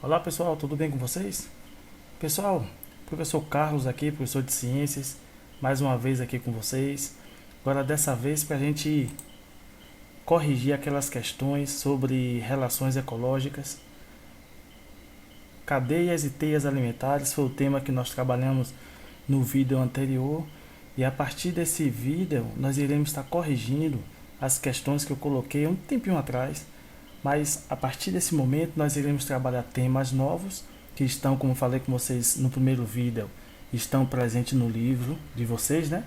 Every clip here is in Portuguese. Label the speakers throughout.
Speaker 1: Olá pessoal, tudo bem com vocês? Pessoal, professor Carlos aqui, professor de ciências, mais uma vez aqui com vocês. Agora dessa vez para a gente corrigir aquelas questões sobre relações ecológicas. Cadeias e teias alimentares foi o tema que nós trabalhamos no vídeo anterior. E a partir desse vídeo nós iremos estar corrigindo as questões que eu coloquei um tempinho atrás. Mas a partir desse momento nós iremos trabalhar temas novos que estão, como falei com vocês no primeiro vídeo, estão presentes no livro de vocês, né?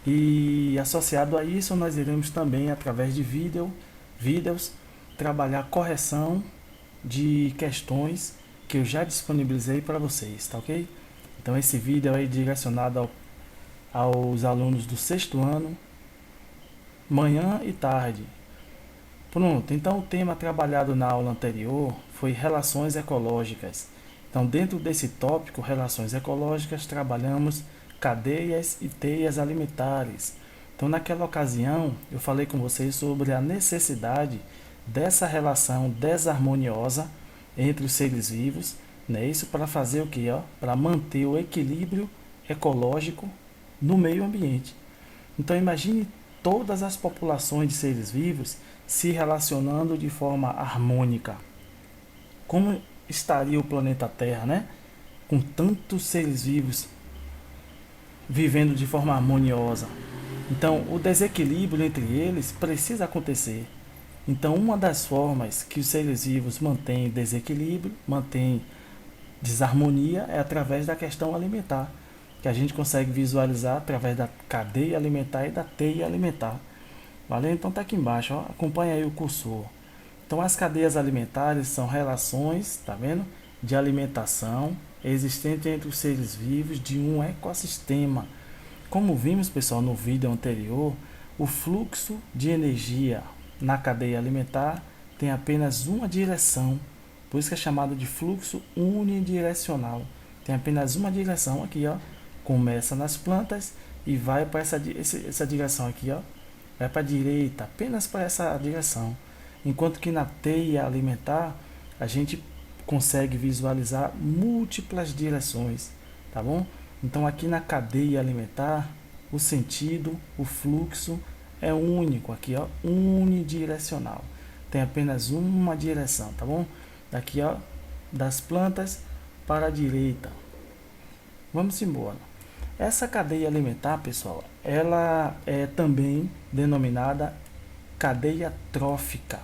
Speaker 1: E associado a isso nós iremos também, através de vídeos, trabalhar correção de questões que eu já disponibilizei para vocês, tá ok? Então esse vídeo é direcionado aos alunos do sexto ano, manhã e tarde. Pronto, então o tema trabalhado na aula anterior foi relações ecológicas. Então, dentro desse tópico, relações ecológicas, trabalhamos cadeias e teias alimentares. Então, naquela ocasião, eu falei com vocês sobre a necessidade dessa relação desarmoniosa entre os seres vivos, né? Isso para fazer o quê? Para manter o equilíbrio ecológico no meio ambiente. Então, imagine todas as populações de seres vivos se relacionando de forma harmônica. Como estaria o planeta Terra, né? Com tantos seres vivos vivendo de forma harmoniosa. Então, o desequilíbrio entre eles precisa acontecer. Então, uma das formas que os seres vivos mantêm desequilíbrio, mantêm desarmonia, é através da questão alimentar, que a gente consegue visualizar através da cadeia alimentar e da teia alimentar. Valeu? Então tá aqui embaixo, ó, acompanha aí o cursor. Então as cadeias alimentares são relações, tá vendo? De alimentação existente entre os seres vivos de um ecossistema. Como vimos, pessoal, no vídeo anterior, o fluxo de energia na cadeia alimentar tem apenas uma direção, por isso que é chamado de fluxo unidirecional. Tem apenas uma direção aqui, ó. Começa nas plantas e vai para essa direção aqui, ó. Vai para a direita, apenas para essa direção. Enquanto que na teia alimentar, a gente consegue visualizar múltiplas direções, tá bom? Então aqui na cadeia alimentar, o sentido, o fluxo é único aqui, ó, unidirecional. Tem apenas uma direção, tá bom? Daqui, ó, das plantas para a direita. Vamos embora. Essa cadeia alimentar, pessoal, ela é também denominada cadeia trófica.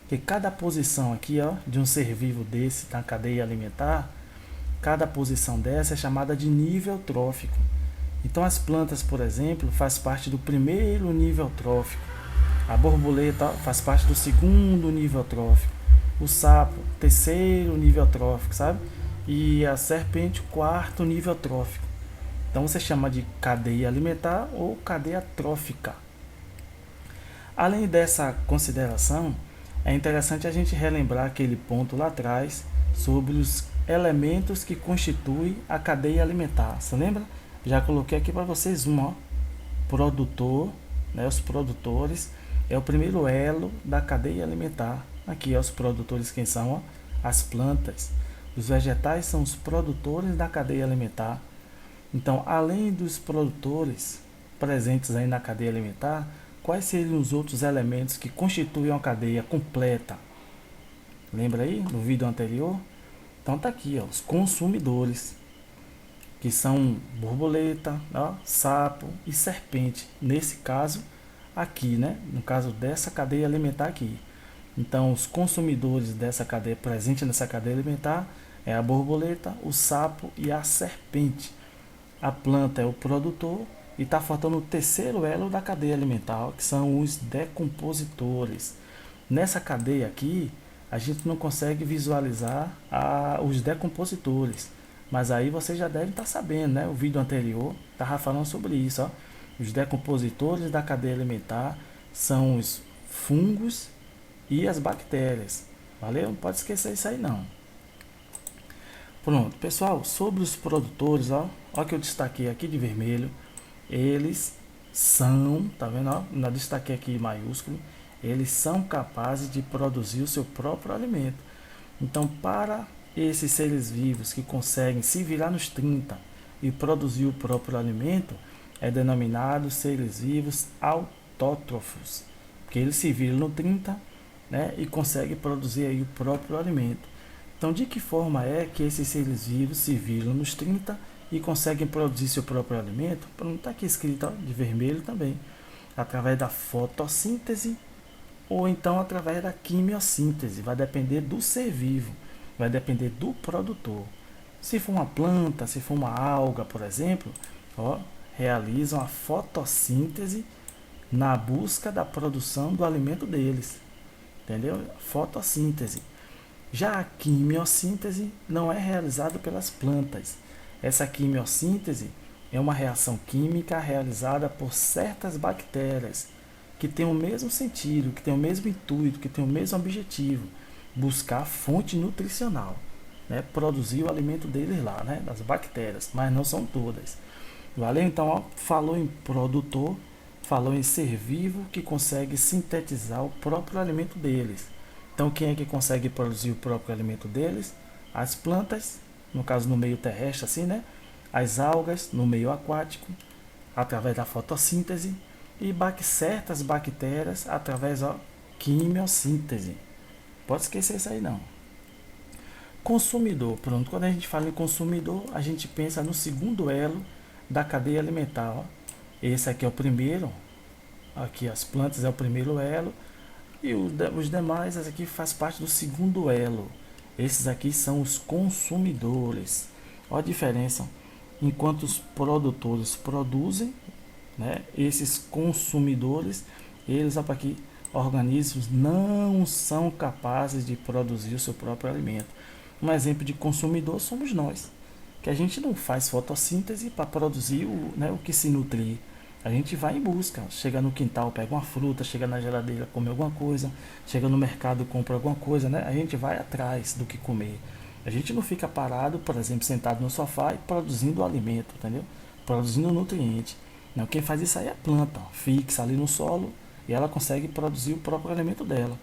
Speaker 1: Que cada posição aqui, ó, de um ser vivo desse na cadeia alimentar, cada posição dessa é chamada de nível trófico. Então as plantas, por exemplo, faz parte do primeiro nível trófico. A borboleta faz parte do segundo nível trófico. O sapo, terceiro nível trófico, sabe? E a serpente, quarto nível trófico. Então você chama de cadeia alimentar ou cadeia trófica. Além dessa consideração, é interessante a gente relembrar aquele ponto lá atrás sobre os elementos que constituem a cadeia alimentar. Você lembra? Já coloquei aqui para vocês um, ó. Produtor, né? Os produtores é o primeiro elo da cadeia alimentar. Aqui, ó, os produtores quem são? Ó? As plantas. Os vegetais são os produtores da cadeia alimentar. Então, além dos produtores presentes aí na cadeia alimentar, quais seriam os outros elementos que constituem a cadeia completa? Lembra aí no vídeo anterior? Então tá aqui, ó, os consumidores, que são borboleta, ó, sapo e serpente. Nesse caso aqui, né? No caso dessa cadeia alimentar aqui. Então, os consumidores dessa cadeia, presente nessa cadeia alimentar, é a borboleta, o sapo e a serpente. A planta é o produtor e está faltando o terceiro elo da cadeia alimentar, que são os decompositores. Nessa cadeia aqui, a gente não consegue visualizar os decompositores, mas aí você já deve estar sabendo, né? O vídeo anterior estava falando sobre isso. Ó. Os decompositores da cadeia alimentar são os fungos e as bactérias. Valeu? Não pode esquecer isso aí não. Pronto, pessoal, sobre os produtores, ó que eu destaquei aqui de vermelho, eles são, tá vendo, ó, na destaquei aqui em maiúsculo, eles são capazes de produzir o seu próprio alimento. Então, para esses seres vivos que conseguem se virar nos 30 e produzir o próprio alimento é denominado seres vivos autótrofos, porque eles se viram no 30, né, e conseguem produzir aí o próprio alimento. Então, de que forma é que esses seres vivos se viram nos 30 e conseguem produzir seu próprio alimento? Não está aqui escrito, ó, de vermelho também. Através da fotossíntese ou então através da quimiossíntese. Vai depender do ser vivo, vai depender do produtor. Se for uma planta, se for uma alga, por exemplo, ó, realizam a fotossíntese na busca da produção do alimento deles. Entendeu? Fotossíntese. Já a quimiossíntese não é realizada pelas plantas. Essa quimiossíntese é uma reação química realizada por certas bactérias que tem o mesmo sentido, que tem o mesmo intuito, que tem o mesmo objetivo, buscar a fonte nutricional, né? Produzir o alimento deles lá, né? Das bactérias, mas não são todas. Valeu? Então, ó, falou em produtor, falou em ser vivo que consegue sintetizar o próprio alimento deles. Então, quem é que consegue produzir o próprio alimento deles? As plantas, no caso no meio terrestre, assim, né? As algas no meio aquático, através da fotossíntese, e certas bactérias através da quimiossíntese. Pode esquecer isso aí não. Consumidor, pronto. Quando a gente fala em consumidor, a gente pensa no segundo elo da cadeia alimentar. Ó. Esse aqui é o primeiro. Aqui as plantas é o primeiro elo. E os demais, esse aqui faz parte do segundo elo. Esses aqui são os consumidores. Olha a diferença. Enquanto os produtores produzem, né, esses consumidores, eles aqui, organismos não são capazes de produzir o seu próprio alimento. Um exemplo de consumidor somos nós, que a gente não faz fotossíntese para produzir o que se nutrir. A gente vai em busca, chega no quintal, pega uma fruta, chega na geladeira, come alguma coisa, chega no mercado, compra alguma coisa, né? A gente vai atrás do que comer. A gente não fica parado, por exemplo, sentado no sofá e produzindo o alimento, entendeu? Produzindo o nutriente. Não, quem faz isso aí é a planta, fixa ali no solo e ela consegue produzir o próprio alimento dela.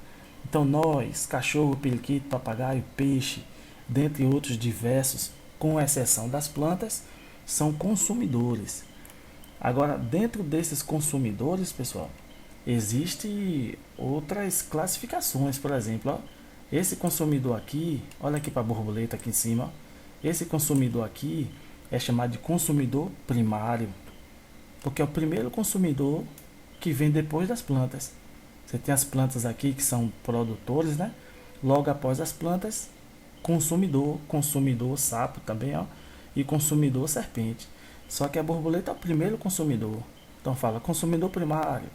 Speaker 1: Então nós, cachorro, periquito, papagaio, peixe, dentre outros diversos, com exceção das plantas, são consumidores. Agora, dentro desses consumidores, pessoal, existe outras classificações. Por exemplo, ó, esse consumidor aqui, olha aqui para a borboleta aqui em cima, ó, esse consumidor aqui é chamado de consumidor primário, porque é o primeiro consumidor que vem depois das plantas. Você tem as plantas aqui que são produtores, né? Logo após as plantas, consumidor sapo também, ó, e consumidor serpente. Só que a borboleta é o primeiro consumidor. Então fala consumidor primário.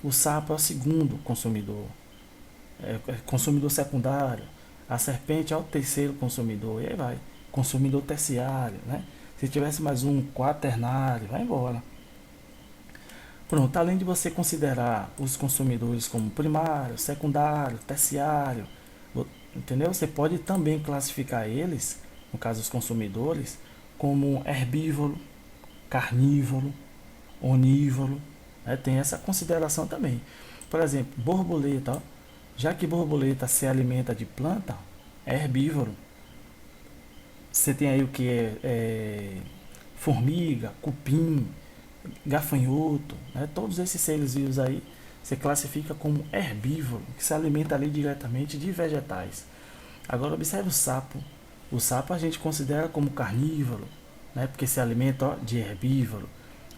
Speaker 1: O sapo é o segundo consumidor. É consumidor secundário. A serpente é o terceiro consumidor. E aí vai. Consumidor terciário, né? Se tivesse mais um quaternário, vai embora. Pronto, além de você considerar os consumidores como primário, secundário, terciário, entendeu? Você pode também classificar eles, no caso os consumidores, como herbívoro, carnívoro, onívoro, né? Tem essa consideração também. Por exemplo, borboleta, ó, já que borboleta se alimenta de planta, é herbívoro. Você tem aí o que é formiga, cupim, gafanhoto, né? Todos esses seres vivos aí você classifica como herbívoro, que se alimenta ali diretamente de vegetais. Agora observe o sapo. O sapo a gente considera como carnívoro, né? Porque se alimenta, ó, de herbívoro.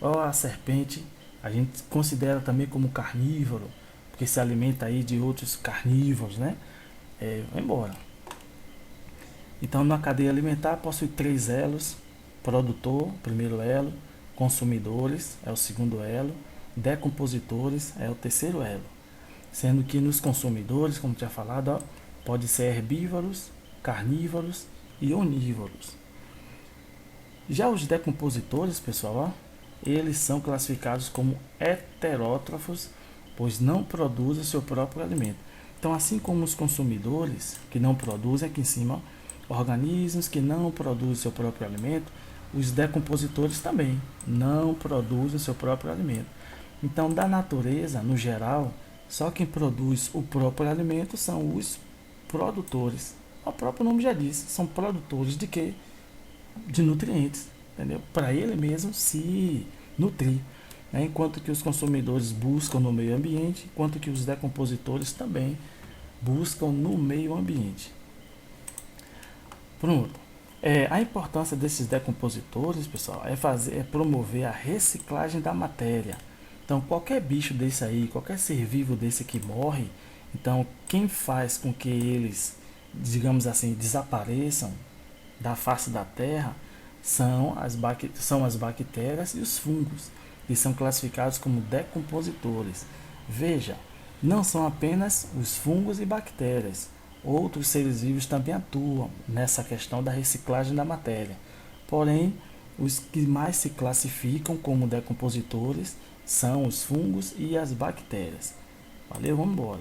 Speaker 1: Ó, a serpente a gente considera também como carnívoro, porque se alimenta aí de outros carnívoros, né? Vai embora. Então, na cadeia alimentar possui três elos: produtor, primeiro elo; consumidores, é o segundo elo; decompositores, é o terceiro elo. Sendo que nos consumidores, como tinha falado, ó, pode ser herbívoros, carnívoros e onívoros. Já os decompositores, pessoal, ó, eles são classificados como heterótrofos, pois não produzem seu próprio alimento. Então, assim como os consumidores, que não produzem, aqui em cima, ó, organismos que não produzem seu próprio alimento, os decompositores também não produzem seu próprio alimento. Então, da natureza, no geral, só quem produz o próprio alimento são os produtores. O próprio nome já diz, são produtores de quê? De nutrientes, entendeu? Para ele mesmo se nutrir, né? Enquanto que os consumidores buscam no meio ambiente, enquanto que os decompositores também buscam no meio ambiente. Pronto. A importância desses decompositores, pessoal, é promover a reciclagem da matéria. Então, qualquer bicho desse aí, qualquer ser vivo desse que morre, então quem faz com que eles, digamos assim, desapareçam da face da Terra são as bactérias e os fungos, que são classificados como decompositores. Veja, não são apenas os fungos e bactérias. Outros seres vivos também atuam nessa questão da reciclagem da matéria. Porém, os que mais se classificam como decompositores são os fungos e as bactérias. Valeu, vamos embora.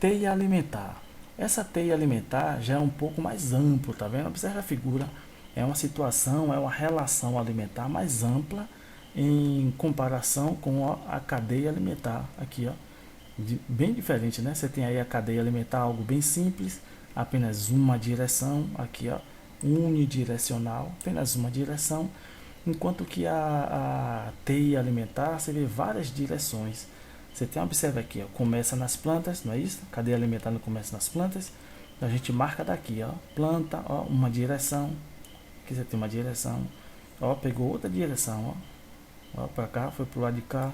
Speaker 1: Teia alimentar. Essa teia alimentar já é um pouco mais amplo, tá vendo? Observe a figura. É uma situação, é uma relação alimentar mais ampla em comparação com a cadeia alimentar. Aqui, ó, bem diferente, né? Você tem aí a cadeia alimentar, algo bem simples, apenas uma direção. Aqui, ó, unidirecional, apenas uma direção. Enquanto que a teia alimentar, você vê várias direções. Você tem, observa aqui, ó, começa nas plantas, não é isso? A cadeia alimentar não começa nas plantas. Então a gente marca daqui, ó, planta, ó, uma direção. Aqui você tem uma direção, ó, pegou outra direção, ó, para cá, foi pro lado de cá.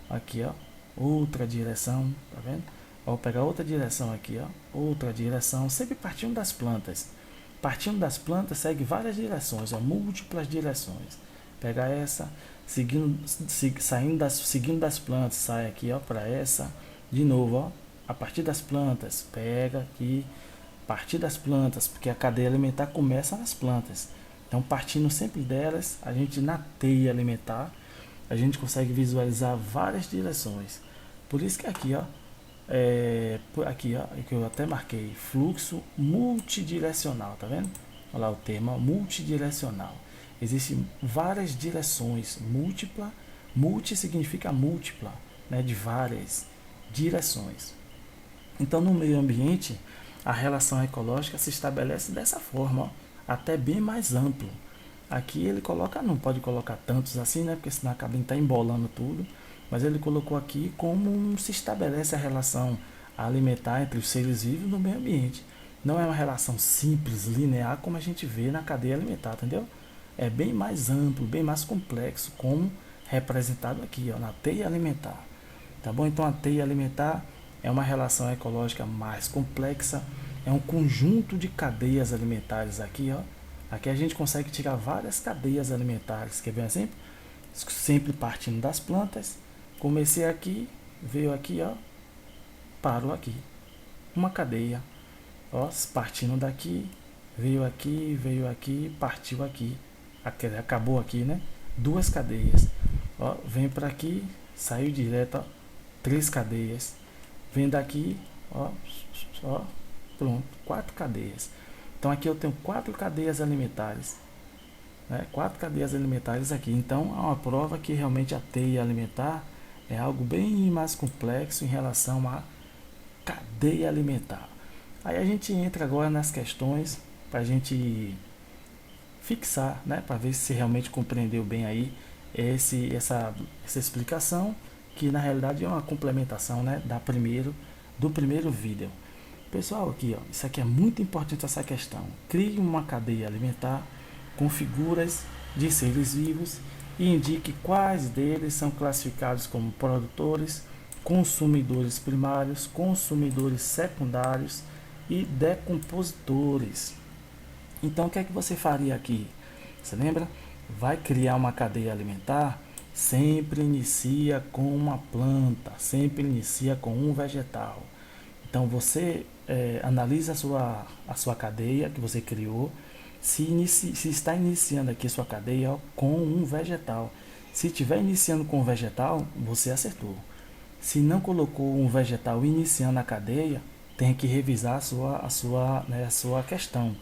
Speaker 1: Aqui, ó, outra direção, tá vendo? Ó, pegar outra direção aqui, ó, outra direção, sempre partindo das plantas. Partindo das plantas segue várias direções, ó, múltiplas direções. Pega essa, seguindo das plantas, sai aqui, ó, para essa, de novo, ó, a partir das plantas, pega aqui, partir das plantas, porque a cadeia alimentar começa nas plantas. Então, partindo sempre delas, a gente na teia alimentar, a gente consegue visualizar várias direções. Por isso que aqui, ó, aqui, ó, que eu até marquei, fluxo multidirecional, tá vendo? Olha lá o termo, multidirecional. Existem várias direções, multi significa múltipla, né, de várias direções. Então, no meio ambiente, a relação ecológica se estabelece dessa forma, ó, até bem mais amplo. Aqui ele coloca, não pode colocar tantos assim, né, porque senão acaba tá embolando tudo, mas ele colocou aqui como se estabelece a relação alimentar entre os seres vivos no meio ambiente. Não é uma relação simples, linear, como a gente vê na cadeia alimentar, entendeu? É bem mais amplo, bem mais complexo, como representado aqui, ó, na teia alimentar. Tá bom? Então a teia alimentar é uma relação ecológica mais complexa, é um conjunto de cadeias alimentares aqui, ó. Aqui a gente consegue tirar várias cadeias alimentares. Quer ver um exemplo? Sempre partindo das plantas. Comecei aqui, veio aqui, ó, parou aqui. Uma cadeia, ó, partindo daqui, veio aqui, partiu aqui. Acabou aqui, né? Duas cadeias. Ó, vem para aqui, saiu direto, ó, três cadeias. Vem daqui, ó, pronto, quatro cadeias. Então aqui eu tenho quatro cadeias alimentares, né? Quatro cadeias alimentares aqui. Então é uma prova que realmente a teia alimentar é algo bem mais complexo em relação à cadeia alimentar. Aí a gente entra agora nas questões para a gente fixar, né? Para ver se realmente compreendeu bem aí essa explicação, que na realidade é uma complementação, né, do primeiro vídeo. Pessoal, aqui, ó, isso aqui é muito importante, essa questão. Crie uma cadeia alimentar com figuras de seres vivos e indique quais deles são classificados como produtores, consumidores primários, consumidores secundários e decompositores. Então, o que é que você faria aqui? Você lembra? Vai criar uma cadeia alimentar, sempre inicia com uma planta, sempre inicia com um vegetal. Então você analisa a sua cadeia que você criou, se está iniciando aqui sua cadeia, ó, com um vegetal. Se estiver iniciando com um vegetal, você acertou. Se não colocou um vegetal iniciando a cadeia, tem que revisar a sua questão,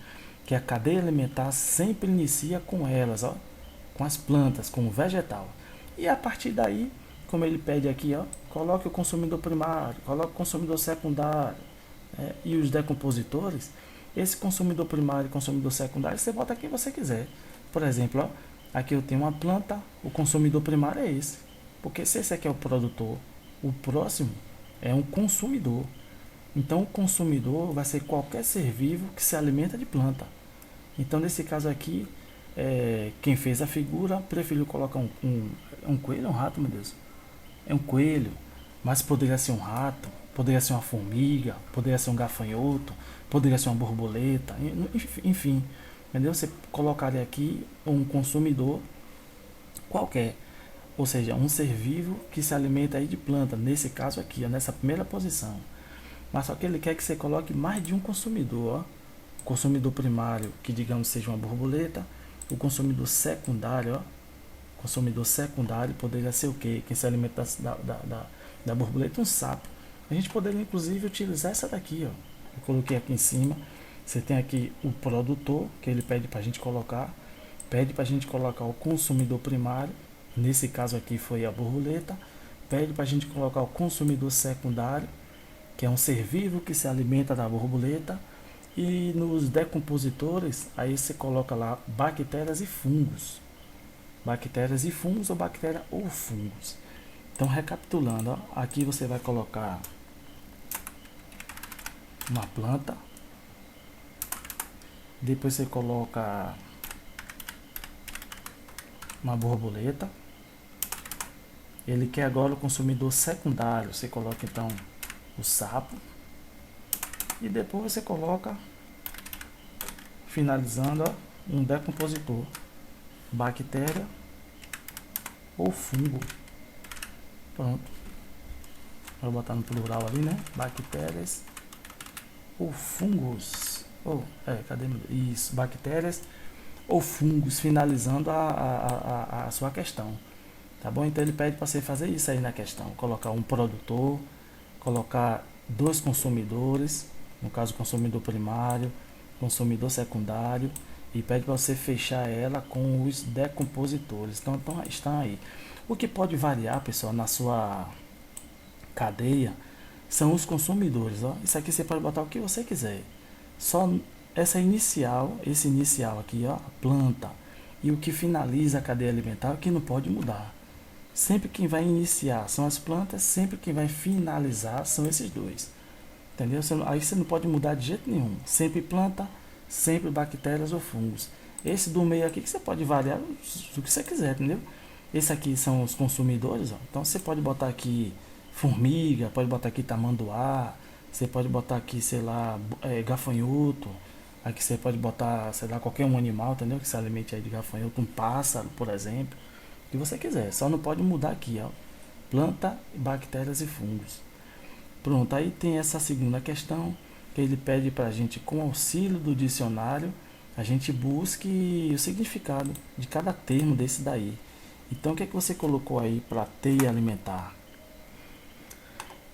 Speaker 1: que a cadeia alimentar sempre inicia com elas, ó, com as plantas, com o vegetal. E a partir daí, como ele pede aqui, ó, coloque o consumidor primário, coloque o consumidor secundário, e os decompositores. Esse consumidor primário e consumidor secundário, você bota quem você quiser. Por exemplo, ó, aqui eu tenho uma planta, o consumidor primário é esse. Porque se esse aqui é o produtor, o próximo é um consumidor. Então o consumidor vai ser qualquer ser vivo que se alimenta de planta. Então nesse caso aqui, quem fez a figura preferiu colocar um coelho, um rato, meu Deus. É um coelho, mas poderia ser um rato, poderia ser uma formiga, poderia ser um gafanhoto, poderia ser uma borboleta, enfim, entendeu? Você colocaria aqui um consumidor qualquer, ou seja, um ser vivo que se alimenta aí de planta, nesse caso aqui, ó, nessa primeira posição. Mas só que ele quer que você coloque mais de um consumidor, ó. O consumidor primário, que digamos seja uma borboleta, o consumidor secundário, ó, consumidor secundário poderia ser o quê? Quem se alimenta da borboleta, um sapo. A gente poderia inclusive utilizar essa daqui, ó. Eu coloquei aqui em cima. Você tem aqui o produtor, que ele pede para a gente colocar. Pede para a gente colocar o consumidor primário. Nesse caso aqui foi a borboleta. Pede para a gente colocar o consumidor secundário, que é um ser vivo que se alimenta da borboleta. E nos decompositores, aí você coloca lá bactérias e fungos. Bactérias e fungos ou bactéria ou fungos. Então, recapitulando, ó, aqui você vai colocar uma planta. Depois você coloca uma borboleta. Ele quer agora o consumidor secundário. Você coloca então o sapo. E depois você coloca, finalizando, ó, um decompositor. Bactéria ou fungo. Pronto. Vou botar no plural ali, né? Bactérias ou fungos. Cadê meu? Isso, bactérias ou fungos, finalizando a sua questão. Tá bom? Então ele pede para você fazer isso aí na questão. Colocar um produtor, colocar dois consumidores, no caso consumidor primário, consumidor secundário, e pede para você fechar ela com os decompositores. Então estão aí. O que pode variar, pessoal, na sua cadeia são os consumidores. Ó. Isso aqui você pode botar o que você quiser. Só esse inicial aqui, ó, a planta, e o que finaliza a cadeia alimentar, que não pode mudar. Sempre quem vai iniciar são as plantas, sempre quem vai finalizar são esses dois. Entendeu? Aí você não pode mudar de jeito nenhum. Sempre planta, sempre bactérias ou fungos. Esse do meio aqui que você pode variar do que você quiser, entendeu? Esse aqui são os consumidores, ó. Então você pode botar aqui formiga, pode botar aqui tamanduá, você pode botar aqui, sei lá, gafanhoto. Aqui você pode botar, sei lá, qualquer um animal, entendeu? Que se alimente aí de gafanhoto, um pássaro, por exemplo. O que você quiser, só não pode mudar aqui, ó. Planta, bactérias e fungos. Pronto, aí tem essa segunda questão, que ele pede para a gente, com auxílio do dicionário, a gente busque o significado de cada termo desse daí. Então, o que é que você colocou aí para teia alimentar?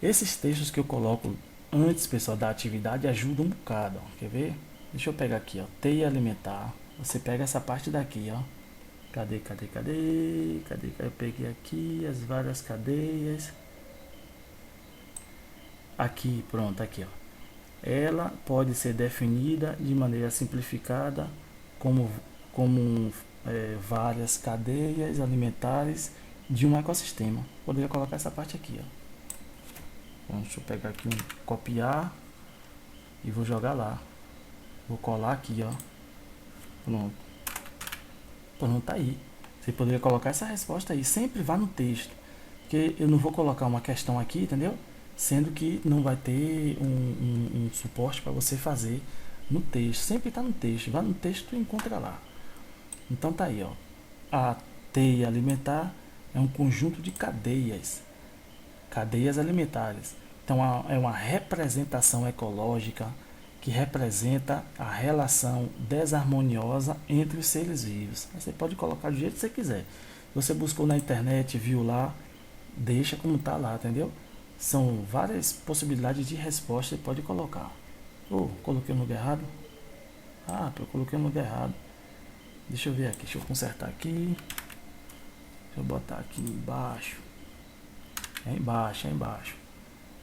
Speaker 1: Esses textos que eu coloco antes, pessoal, da atividade ajudam um bocado, ó. Quer ver? Deixa eu pegar aqui, ó, teia alimentar. Você pega essa parte daqui, ó. Cadê? Eu peguei aqui as várias cadeias. Aqui, pronto, aqui, ó. Ela pode ser definida de maneira simplificada como várias cadeias alimentares de um ecossistema. Poderia colocar essa parte aqui, ó. Então, deixa eu pegar aqui copiar e vou jogar lá. Vou colar aqui, ó. Pronto. Pronto, tá aí. Você poderia colocar essa resposta aí. Sempre vá no texto. Porque eu não vou colocar uma questão aqui, entendeu? Sendo que não vai ter um suporte para você fazer no texto. Sempre está no texto. Vá no texto e encontra lá. Então tá aí, ó. A teia alimentar é um conjunto de cadeias alimentares. Então é uma representação ecológica que representa a relação desarmoniosa entre os seres vivos. Você pode colocar do jeito que você quiser. Se você buscou na internet, viu lá, deixa como tá lá, entendeu? São várias possibilidades de resposta que você pode colocar. Coloquei no lugar errado. Eu coloquei no lugar errado. Deixa eu ver aqui, deixa eu consertar aqui. Deixa eu botar aqui embaixo. É embaixo.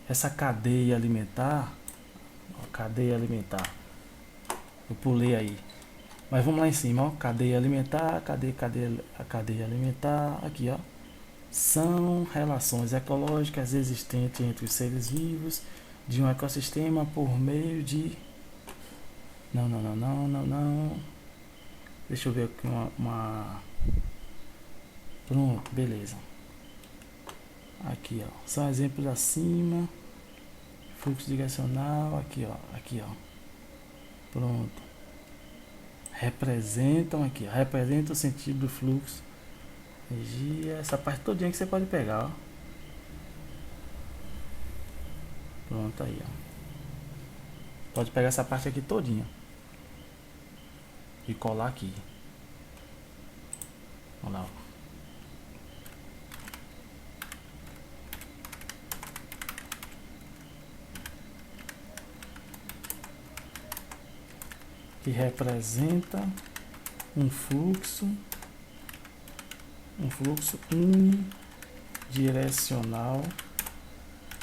Speaker 1: Essa cadeia alimentar, Eu pulei aí. Mas vamos lá em cima, ó. Cadeia alimentar, cadê a cadeia alimentar? Aqui, ó. São relações ecológicas existentes entre os seres vivos de um ecossistema por meio de... Não. Deixa eu ver aqui Pronto, beleza. Aqui, ó. São exemplos acima. Fluxo direcional, aqui, ó. Pronto. Representam aqui, ó. Representa o sentido do fluxo. Energia, essa parte todinha que você pode pegar, ó. Pronto, aí, ó. Pode pegar essa parte aqui todinha e colar aqui. Olha lá, ó. Que representa um fluxo unidirecional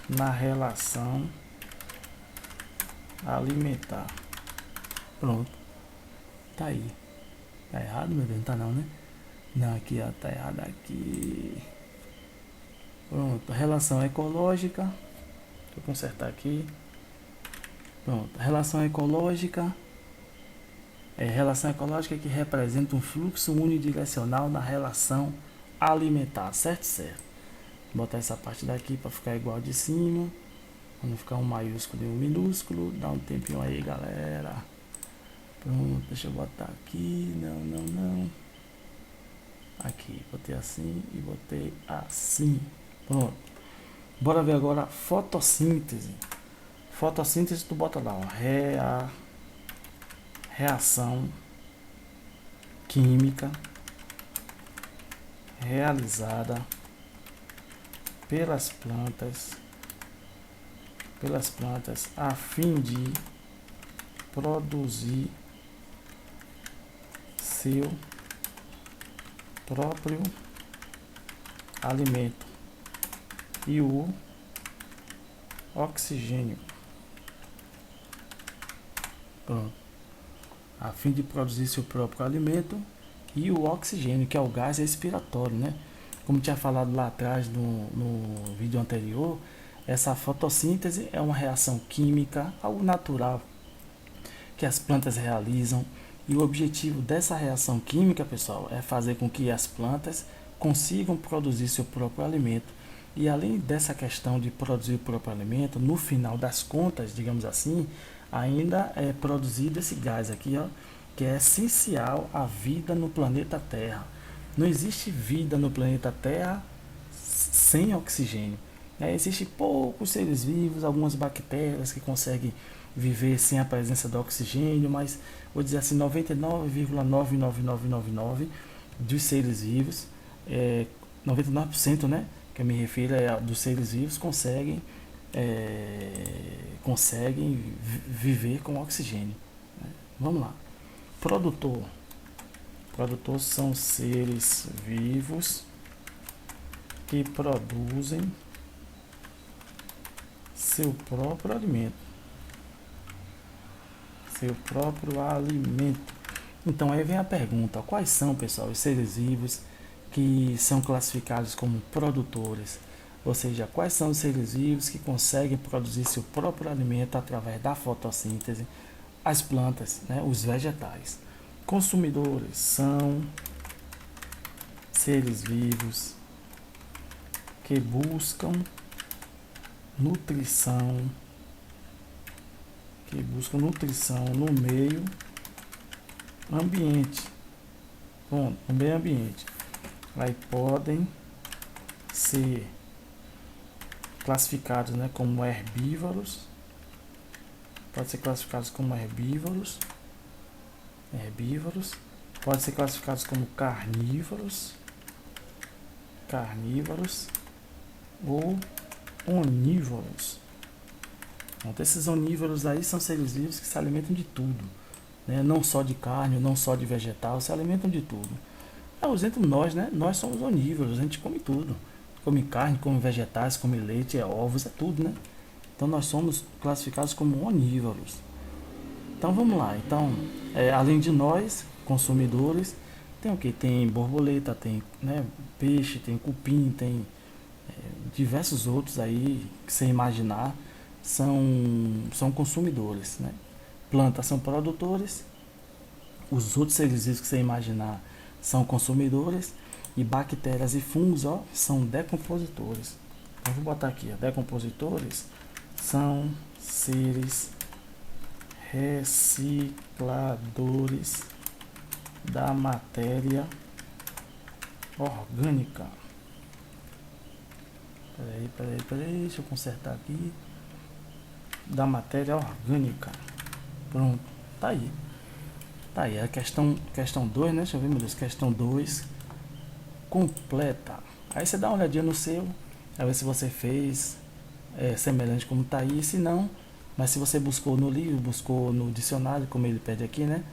Speaker 1: na relação alimentar. Pronto. Tá aí. Tá errado, meu Deus? Não tá não, né? Não, aqui, ó. Tá errado aqui. Pronto. Relação ecológica. Deixa eu consertar aqui. Pronto. Relação ecológica. Relação ecológica que representa um fluxo unidirecional na relação alimentar, certo? Vou botar essa parte daqui para ficar igual de cima, para não ficar um maiúsculo e um minúsculo. Dá um tempinho aí, galera. Pronto, deixa eu botar aqui. Não. Aqui, botei assim e botei assim. Pronto. Bora ver agora fotossíntese. Fotossíntese, tu bota lá, ó, reação química realizada pelas plantas a fim de produzir seu próprio alimento e o oxigênio. Pronto. A fim de produzir seu próprio alimento e o oxigênio, que é o gás respiratório, né? Como tinha falado lá atrás no vídeo anterior, essa fotossíntese é uma reação química, algo natural que as plantas realizam. E o objetivo dessa reação química, pessoal, é fazer com que as plantas consigam produzir seu próprio alimento. E além dessa questão de produzir o próprio alimento, no final das contas, digamos assim, ainda é produzido esse gás aqui, ó, que é essencial à vida no planeta Terra. Não existe vida no planeta Terra sem oxigênio. Existem poucos seres vivos, algumas bactérias que conseguem viver sem a presença do oxigênio, mas vou dizer assim, 99,99999 dos seres vivos, 99%, né, que eu me refiro dos seres vivos conseguem viver com oxigênio. Vamos lá. Produtor são seres vivos que produzem seu próprio alimento. Então aí vem a pergunta: quais são, pessoal, os seres vivos que são classificados como produtores? Ou seja, quais são os seres vivos que conseguem produzir seu próprio alimento através da fotossíntese? As plantas, né, os vegetais. Consumidores são seres vivos que buscam nutrição no meio ambiente. Bom, no meio ambiente. Aí podem ser classificados, né, como herbívoros. Pode ser classificados como herbívoros. Pode ser classificados como carnívoros ou onívoros. Então, esses onívoros aí são seres vivos que se alimentam de tudo, né? Não só de carne, não só de vegetal, se alimentam de tudo. Por exemplo, nós, né? Nós somos onívoros, a gente come tudo. Come carne, come vegetais, come leite, ovos, tudo, né? Então nós somos classificados como onívoros. Então vamos lá. Então, além de nós, consumidores, tem o que? Tem borboleta, tem, né, peixe, tem cupim, tem diversos outros aí que você imaginar são consumidores, né? Plantas são produtores, os outros seres vivos que você imaginar são consumidores e bactérias e fungos, ó, são decompositores. Então vou botar aqui, ó, decompositores são seres recicladores da matéria orgânica. Peraí, deixa eu consertar aqui. Da matéria orgânica. Pronto, tá aí. Tá aí, a questão 2, né? Deixa eu ver, meu Deus, questão 2 completa. Aí você dá uma olhadinha no seu, a ver se você fez semelhante como tá aí, se não, mas se você buscou no livro, buscou no dicionário, como ele pede aqui, né?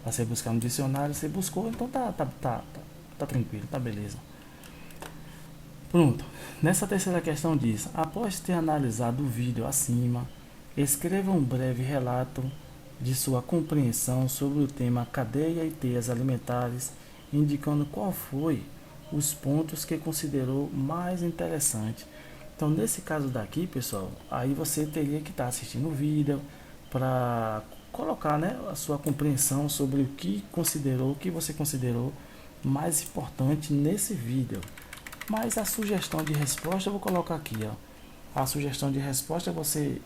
Speaker 1: Você buscar no dicionário, você buscou, então tá tranquilo, tá beleza. Pronto. Nessa terceira questão diz: após ter analisado o vídeo acima, escreva um breve relato de sua compreensão sobre o tema cadeia e teias alimentares, indicando qual foi os pontos que considerou mais interessante. Então, nesse caso daqui, pessoal, aí você teria que estar assistindo o vídeo para colocar, né, a sua compreensão sobre o que você considerou mais importante nesse vídeo. Mas a sugestão de resposta eu vou colocar aqui, ó. A sugestão de resposta é você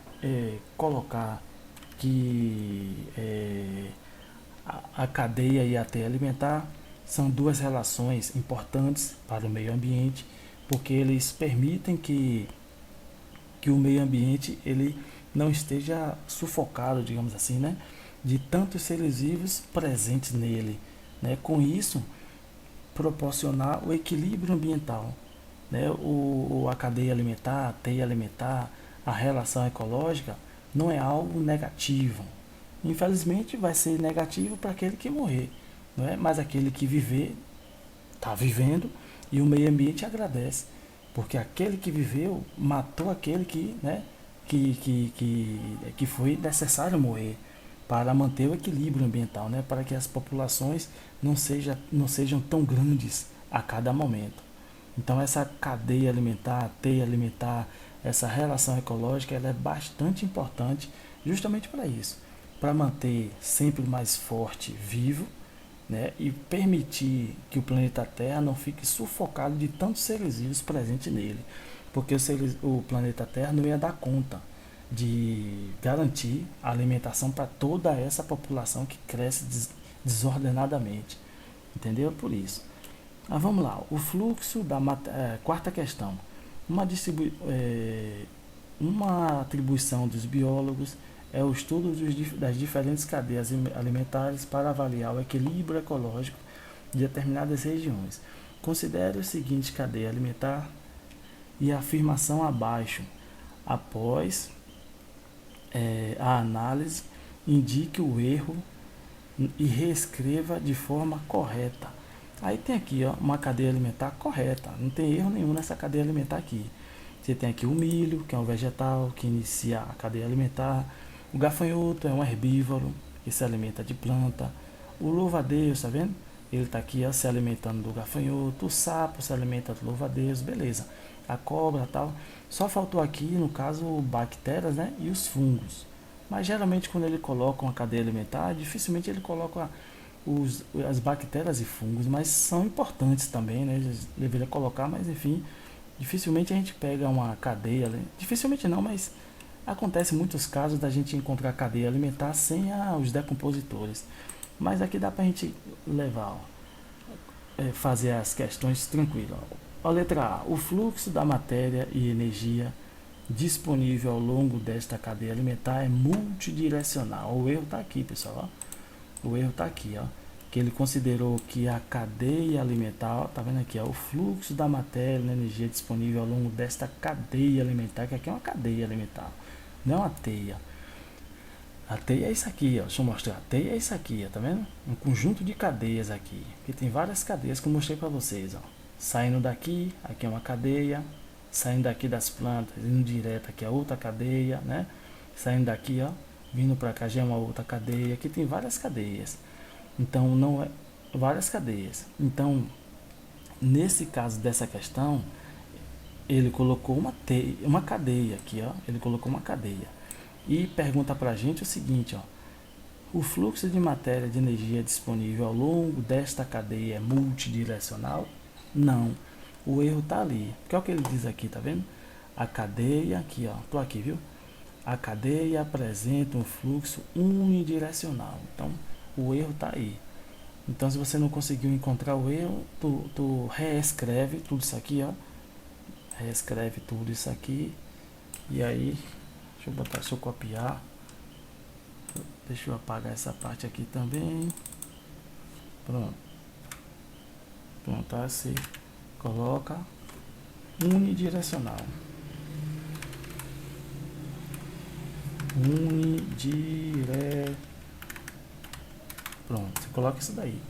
Speaker 1: colocar que a cadeia e a teia alimentar são duas relações importantes para o meio ambiente, porque eles permitem que o meio ambiente ele não esteja sufocado, digamos assim, né, de tantos seres vivos presentes nele, né? Com isso, proporcionar o equilíbrio ambiental, né? A cadeia alimentar, a teia alimentar, a relação ecológica não é algo negativo. Infelizmente vai ser negativo para aquele que morrer, não é? Mas aquele que viver está vivendo e o meio ambiente agradece, porque aquele que viveu matou aquele que, né, que foi necessário morrer para manter o equilíbrio ambiental, né, para que as populações não sejam tão grandes a cada momento. Então essa cadeia alimentar, teia alimentar, essa relação ecológica, ela é bastante importante justamente para isso, para manter sempre mais forte vivo, né, e permitir que o planeta Terra não fique sufocado de tantos seres vivos presentes nele, porque o planeta Terra não ia dar conta de garantir a alimentação para toda essa população que cresce desordenadamente, entendeu? Por isso. Mas vamos lá, o fluxo da quarta questão. Uma atribuição dos biólogos é o estudo das diferentes cadeias alimentares para avaliar o equilíbrio ecológico de determinadas regiões. Considere o seguinte cadeia alimentar e a afirmação abaixo. Após a análise, indique o erro e reescreva de forma correta. Aí tem aqui, ó, uma cadeia alimentar correta, não tem erro nenhum nessa cadeia alimentar aqui. Você tem aqui o milho, que é um vegetal que inicia a cadeia alimentar. O gafanhoto é um herbívoro que se alimenta de planta. O louva-a-Deus, tá vendo? Ele está aqui, ó, se alimentando do gafanhoto. O sapo se alimenta do louva-a-Deus, beleza. A cobra, tal. Só faltou aqui, no caso, bactérias, né, e os fungos. Mas geralmente quando ele coloca uma cadeia alimentar, dificilmente ele coloca as bactérias e fungos, mas são importantes também, né? Eles deveriam colocar, mas enfim, dificilmente a gente pega uma cadeia, dificilmente não, mas acontece muitos casos da gente encontrar cadeia alimentar sem os decompositores. Mas aqui dá pra gente levar, fazer as questões tranquilo. A letra A, o fluxo da matéria e energia disponível ao longo desta cadeia alimentar é multidirecional. O erro está aqui, pessoal, ó. O erro está aqui, ó, que ele considerou que a cadeia alimentar, ó, tá vendo aqui, ó, o fluxo da matéria e energia disponível ao longo desta cadeia alimentar, que aqui é uma cadeia alimentar, não é uma teia. A teia é isso aqui, ó, deixa eu mostrar. A teia é isso aqui, ó, tá vendo? Um conjunto de cadeias aqui, que tem várias cadeias que eu mostrei para vocês, ó. Saindo daqui, aqui é uma cadeia, saindo daqui das plantas, indo direto aqui é outra cadeia, né? Saindo daqui, ó, vindo para cá já é uma outra cadeia. Aqui tem várias cadeias. Então não é várias cadeias. Então, nesse caso dessa questão, ele colocou uma cadeia aqui, ó. Ele colocou uma cadeia. E pergunta pra gente o seguinte, ó. O fluxo de matéria de energia disponível ao longo desta cadeia é multidirecional? Não. O erro tá ali. Que é o que ele diz aqui, tá vendo? A cadeia, aqui ó, tô aqui, viu? A cadeia apresenta um fluxo unidirecional. Então, o erro tá aí. Então, se você não conseguiu encontrar o erro, tu reescreve tudo isso aqui, ó. Reescreve tudo isso aqui. E aí, deixa eu copiar. Deixa eu apagar essa parte aqui também. Pronto. Pronto, assim. Coloca unidirecional. Pronto, você coloca isso daí.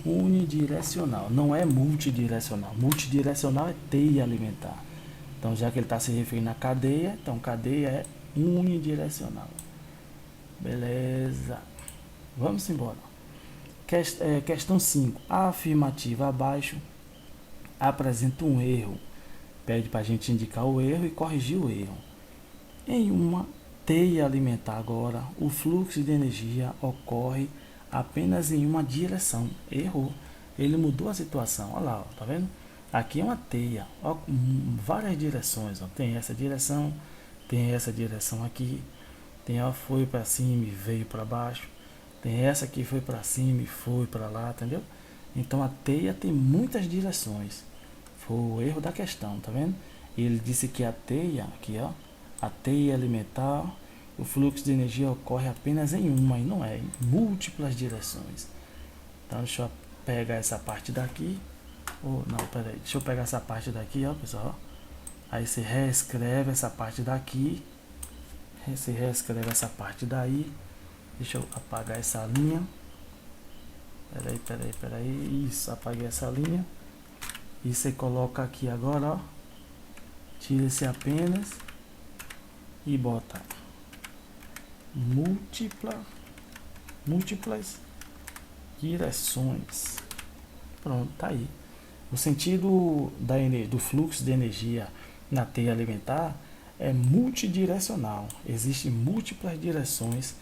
Speaker 1: Unidirecional, não é multidirecional. Multidirecional é teia alimentar. Então, já que ele está se referindo à cadeia, então cadeia é unidirecional. Beleza. Vamos embora. Questão 5. A afirmativa abaixo apresenta um erro. Pede para a gente indicar o erro e corrigir o erro. Em uma teia alimentar agora, o fluxo de energia ocorre apenas em uma direção. Errou. Ele mudou a situação. Olha lá, ó, tá vendo? Aqui é uma teia, ó, várias direções. Ó. Tem essa direção aqui. Tem a foi para cima e veio para baixo. Tem essa que foi para cima e foi para lá, entendeu? Então a teia tem muitas direções. Foi o erro da questão, tá vendo? Ele disse que a teia, aqui ó, a teia alimentar, o fluxo de energia ocorre apenas em uma, e não é, em múltiplas direções. Então deixa eu pegar essa parte daqui. Não, peraí, deixa eu pegar essa parte daqui, ó, pessoal. Aí você reescreve essa parte daqui. Você reescreve essa parte daí. Deixa eu apagar essa linha. Peraí. Isso, apaguei essa linha. E você coloca aqui agora, ó. Tira esse apenas. E bota múltiplas direções. Pronto, tá aí. O sentido do fluxo de energia na teia alimentar é multidirecional. Existem múltiplas direções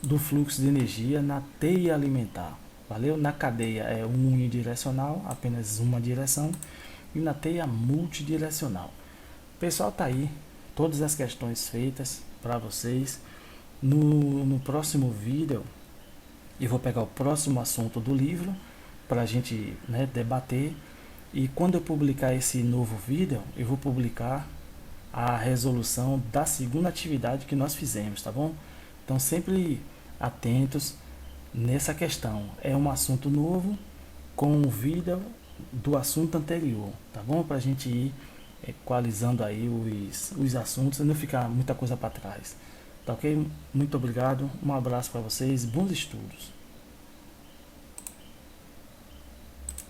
Speaker 1: do fluxo de energia na teia alimentar. Valeu? Na cadeia é unidirecional, apenas uma direção, e na teia multidirecional. Pessoal, tá aí todas as questões feitas para vocês. No próximo vídeo eu vou pegar o próximo assunto do livro para a gente, né, debater. E quando eu publicar esse novo vídeo, eu vou publicar a resolução da segunda atividade que nós fizemos, tá bom? Então sempre atentos nessa questão. É um assunto novo com o vídeo do assunto anterior, tá bom? Para a gente ir equalizando aí os assuntos e não ficar muita coisa para trás. Tá ok? Muito obrigado, um abraço para vocês, bons estudos.